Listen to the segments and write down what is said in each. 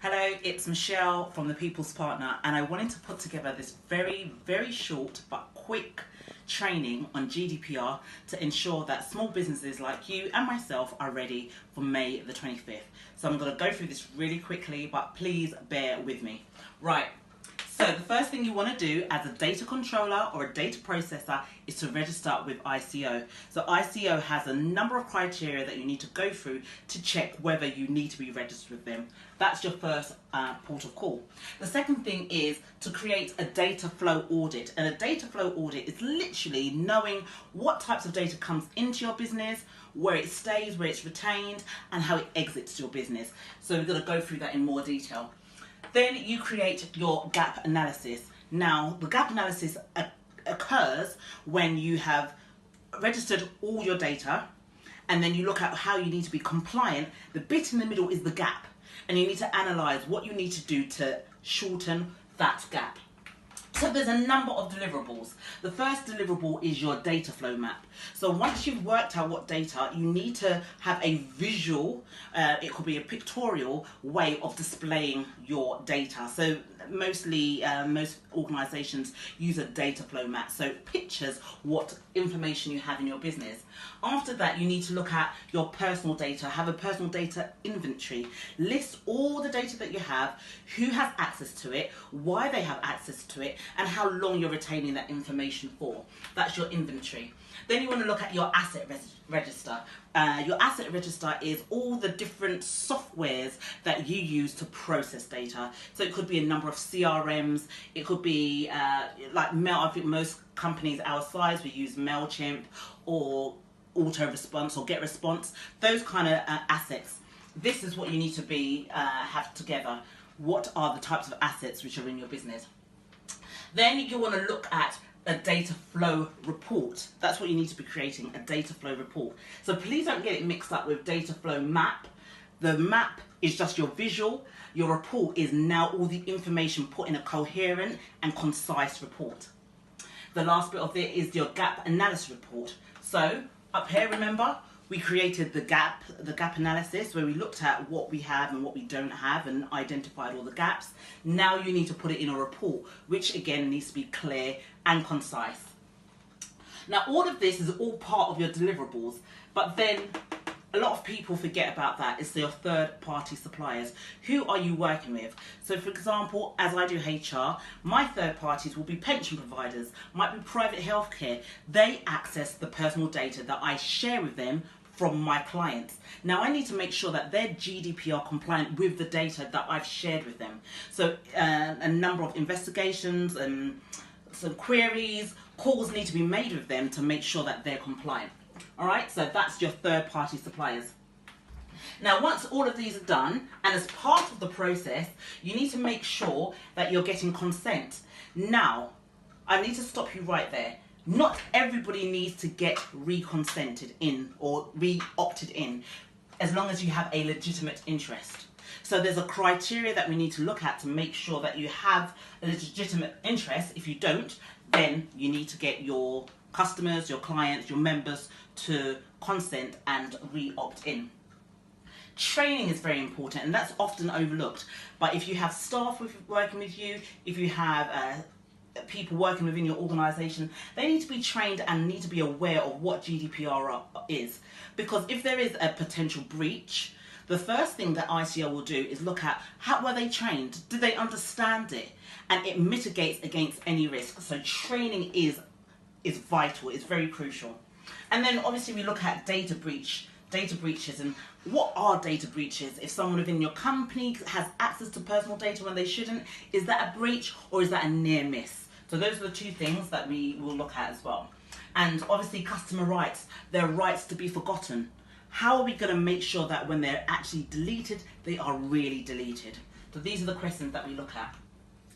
Hello, it's Michelle from The People's Partner, and I wanted to put together this very, very short but quick training on GDPR to ensure that small businesses like you and myself are ready for May the 25th. So I'm going to go through this really quickly, but please bear with me. Right. So the first thing you want to do as a data controller or a data processor is to register with ICO. So ICO has a number of criteria that you need to go through to check whether you need to be registered with them. That's your first port of call. The second thing is to create a data flow audit. And a data flow audit is literally knowing what types of data comes into your business, where it stays, where it's retained, and how it exits your business. So we're going to go through that in more detail. Then you create your gap analysis. Now, the gap analysis occurs when you have registered all your data, and then you look at how you need to be compliant. The bit in the middle is the gap, and you need to analyze what you need to do to shorten that gap. So there's a number of deliverables. The first deliverable is your data flow map. So once you've worked out what data, you need to have a visual, it could be a pictorial way of displaying your data. So most organizations use a data flow map. So it pictures what information you have in your business. After that, you need to look at your personal data, have a personal data inventory, list all the data that you have, who has access to it, why they have access to it, and how long you're retaining that information for. That's your inventory. Then you want to look at your asset register. Your asset register is all the different softwares that you use to process data. So it could be a number of CRMs, it could be like mail. I think most companies our size, we use MailChimp or auto-response or GetResponse, those kind of assets. This is what you need to be have together. What are the types of assets which are in your business? Then you want to look at a data flow report. That's what you need to be creating, a data flow report. So please don't get it mixed up with data flow map. The map is just your visual. Your report is now all the information put in a coherent and concise report. The last bit of it is your gap analysis report. So up here, remember, we created the gap analysis where we looked at what we have and what we don't have and identified all the gaps. Now you need to put it in a report, which again needs to be clear and concise. Now all of this is all part of your deliverables, but then a lot of people forget about that. It's your third-party suppliers. Who are you working with? So for example, as I do HR, my third parties will be pension providers, might be private healthcare. They access the personal data that I share with them from my clients. Now I need to make sure that they're GDPR compliant with the data that I've shared with them. So a number of investigations and some queries, calls need to be made with them to make sure that they're compliant. All right, so that's your third-party suppliers. Now, once all of these are done, and as part of the process, you need to make sure that you're getting consent. Now, I need to stop you right there. Not everybody needs to get re-consented in or re-opted in, as long as you have a legitimate interest. So there's a criteria that we need to look at to make sure that you have a legitimate interest. If you don't, then you need to get your customers, your clients, your members to consent and re-opt in. Training is very important, and that's often overlooked. But if you have staff working with you, if you have people working within your organisation, they need to be trained and need to be aware of what GDPR is. Because if there is a potential breach, the first thing that ICO will do is look at how were they trained? Do they understand it? And it mitigates against any risk. So training is vital, it's very crucial. And then obviously we look at data breaches, and what are data breaches? If someone within your company has access to personal data when they shouldn't, is that a breach or is that a near miss? So those are the two things that we will look at as well. And obviously customer rights, their rights to be forgotten. How are we going to make sure that when they're actually deleted, they are really deleted? So these are the questions that we look at.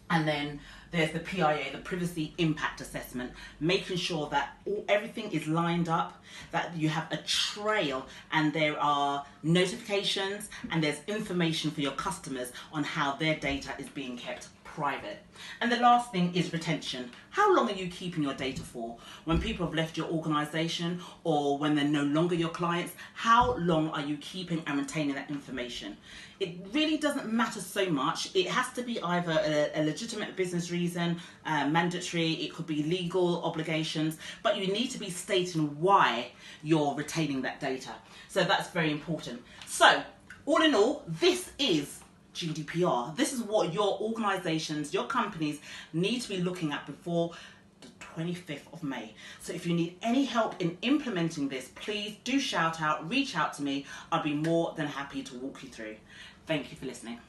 And then there's the PIA, the Privacy Impact Assessment, making sure that everything is lined up, that you have a trail and there are notifications and there's information for your customers on how their data is being kept private. And the last thing is retention. How long are you keeping your data for? When people have left your organization or when they're no longer your clients, how long are you keeping and retaining that information? It really doesn't matter so much. It has to be either a legitimate business reason, mandatory, it could be legal obligations, but you need to be stating why you're retaining that data. So that's very important. So all in all, this is GDPR. This is what your organizations, your companies need to be looking at before the 25th of May. So if you need any help in implementing this, please do shout out, reach out to me. I'd be more than happy to walk you through. Thank you for listening.